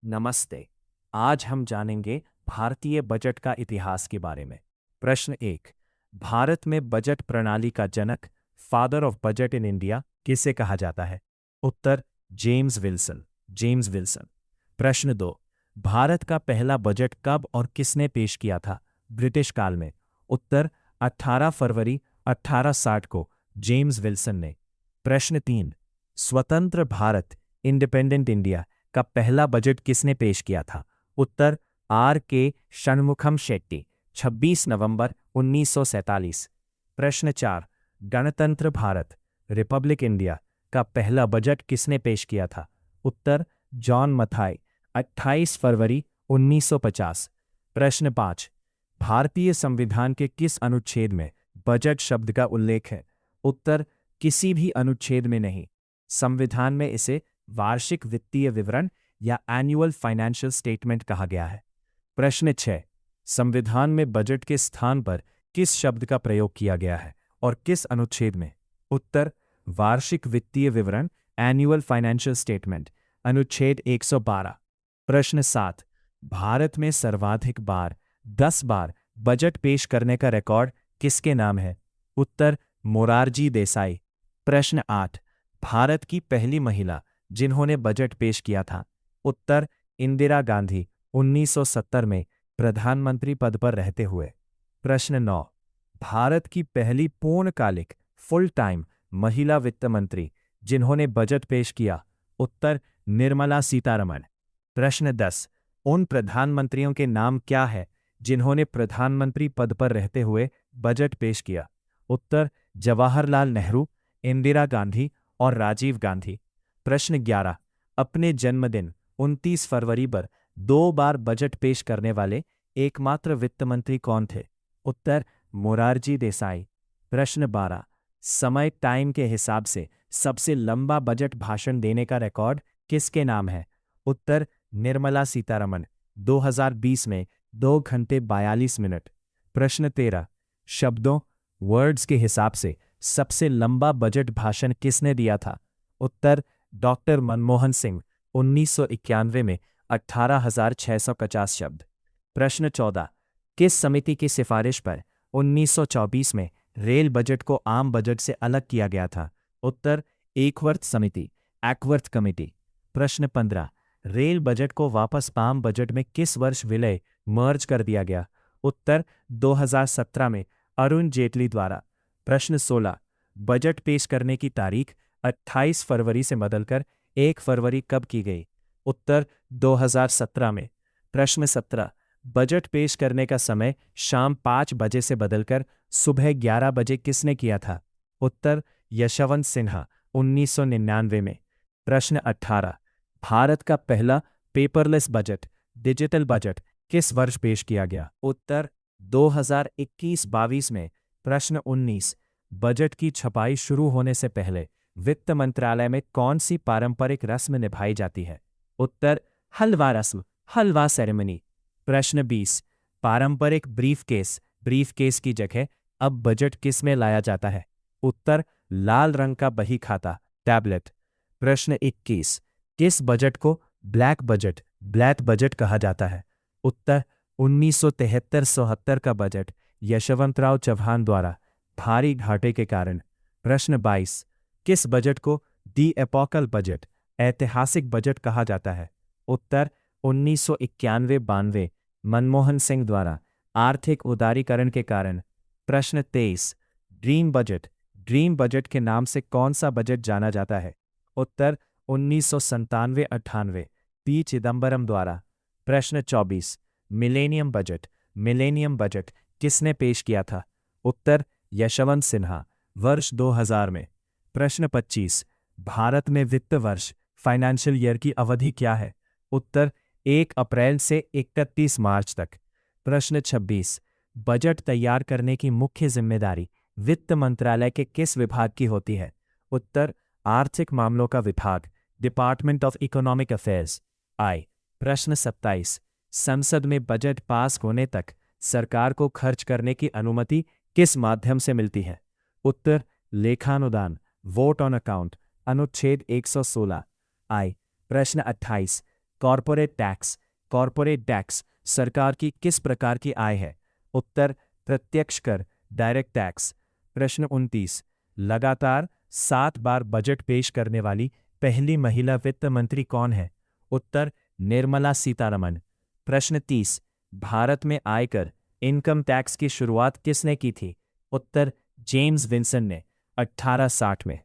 नमस्ते। आज हम जानेंगे भारतीय बजट का इतिहास के बारे में। प्रश्न एक, भारत में बजट प्रणाली का जनक, father of budget in India, किसे कहा जाता है? उत्तर, जेम्स विल्सन। James Wilson. प्रश्न दो, भारत का पहला बजट कब और किसने पेश किया था? ब्रिटिश काल में। उत्तर, 18 फरवरी 1860 को जेम्स विल्सन ने। प्रश्न तीन, स्वतंत्र भारत, इंडिपेंडेंट इंडिया का पहला बजट किसने पेश किया था? उत्तर, आर के षणमुखम शेट्टी, 26 नवंबर 1947। प्रश्न चार, गणतंत्र भारत, रिपब्लिक इंडिया का पहला बजट किसने पेश किया था? उत्तर, जॉन मथाई, 28 फरवरी 1950। प्रश्न पाँच, भारतीय संविधान के किस अनुच्छेद में बजट शब्द का उल्लेख है? उत्तर, किसी भी अनुच्छेद में नहीं। संविधान में इसे वार्षिक वित्तीय विवरण या एनुअल फाइनेंशियल स्टेटमेंट कहा गया है। प्रश्न 6, संविधान में बजट के स्थान पर किस शब्द का प्रयोग किया गया है और किस अनुच्छेद में? उत्तर, वार्षिक वित्तीय विवरण, एनुअल फाइनेंशियल स्टेटमेंट, अनुच्छेद 112। प्रश्न 7, भारत में सर्वाधिक बार 10 बार बजट पेश करने का रिकॉर्ड किसके नाम है? उत्तर, मोरारजी देसाई। प्रश्न 8, भारत की पहली महिला जिन्होंने बजट पेश किया था? उत्तर, इंदिरा गांधी, 1970 में प्रधानमंत्री पद पर रहते हुए। प्रश्न 9, भारत की पहली पूर्णकालिक फुल टाइम महिला वित्त मंत्री जिन्होंने बजट पेश किया? उत्तर, निर्मला सीतारमण। प्रश्न 10, उन प्रधानमंत्रियों के नाम क्या है जिन्होंने प्रधानमंत्री पद पर रहते हुए बजट पेश किया? उत्तर, जवाहरलाल नेहरू, इंदिरा गांधी और राजीव गांधी। प्रश्न 11, अपने जन्मदिन 29 फरवरी पर 2 बार बजट पेश करने वाले एकमात्र वित्त मंत्री कौन थे? उत्तर, मोरारजी देसाई। प्रश्न 12, समय टाइम के हिसाब से सबसे लंबा बजट भाषण देने का रिकॉर्ड किसके नाम है? उत्तर, निर्मला सीतारमण, 2020 में 2 घंटे 42 मिनट। प्रश्न 13, शब्दों, वर्ड्स के हिसाब से सबसे लंबा बजट भाषण किसने दिया था? उत्तर, डॉक्टर मनमोहन सिंह, 1991 में 18,650 शब्द। प्रश्न 14, किस समिति की सिफारिश पर 1924 में रेल बजट को आम बजट से अलग किया गया था? उत्तर, एकवर्थ समिति, एक्वर्थ कमेटी। प्रश्न 15, रेल बजट को वापस आम बजट में किस वर्ष विलय मर्ज कर दिया गया? उत्तर, 2017 में अरुण जेटली द्वारा। प्रश्न 16, बजट पेश करने की तारीख 28 फरवरी से बदलकर 1 फरवरी कब की गई? उत्तर, 2017 में। प्रश्न 17, बजट पेश करने का समय शाम 5 बजे से बदलकर सुबह 11 बजे किसने किया था? उत्तर, यशवंत सिन्हा, 1999 में। प्रश्न 18, भारत का पहला पेपरलेस बजट, डिजिटल बजट किस वर्ष पेश किया गया? उत्तर, 2021-22 में। प्रश्न 19, बजट की छपाई शुरू होने से पहले वित्त मंत्रालय में कौन सी पारंपरिक रस्म निभाई जाती है? उत्तर, हलवा रस्म, हलवा सेरेमनी। प्रश्न 20, पारंपरिक ब्रीफकेस की जगह अब बजट किस में लाया जाता है? उत्तर, लाल रंग का बही खाता, टैबलेट। प्रश्न 21, किस बजट को ब्लैक बजट कहा जाता है? उत्तर, 1973-74 का बजट, यशवंतराव चव्हाण द्वारा, भारी घाटे के कारण। प्रश्न 22, किस बजट को दी एपोकल बजट, ऐतिहासिक बजट कहा जाता है? उत्तर, 1991-92 मनमोहन सिंह द्वारा, आर्थिक उदारीकरण के कारण। प्रश्न 23, ड्रीम बजट के नाम से कौन सा बजट जाना जाता है? उत्तर, 1997-98 पी चिदंबरम द्वारा। प्रश्न 24, मिलेनियम बजट किसने पेश किया था? उत्तर, यशवंत सिन्हा, वर्ष 2000 में। प्रश्न 25, भारत में वित्त वर्ष फाइनेंशियल ईयर की अवधि क्या है? उत्तर, 1 अप्रैल से 31 मार्च तक। प्रश्न 26, बजट तैयार करने की मुख्य जिम्मेदारी वित्त मंत्रालय के किस विभाग की होती है? उत्तर, आर्थिक मामलों का विभाग, डिपार्टमेंट ऑफ इकोनॉमिक अफेयर्स, आई। प्रश्न 27, संसद में बजट पास होने तक सरकार को खर्च करने की अनुमति किस माध्यम से मिलती है? उत्तर, लेखानुदान, वोट ऑन अकाउंट, अनुच्छेद 116, आई। प्रश्न 28, कॉरपोरेट टैक्स। कॉरपोरेट टैक्स सरकार की किस प्रकार की आय है? उत्तर प्रत्यक्ष कर, डायरेक्ट टैक्स। प्रश्न 29, लगातार 7 बार बजट पेश करने वाली पहली महिला वित्त मंत्री कौन है? उत्तर निर्मला सीतारमण। प्रश्न 30, भारत में आयकर इनकम टैक्स की शुरुआत किसने की थी? उत्तर जेम्स विंसन ने 1860 में।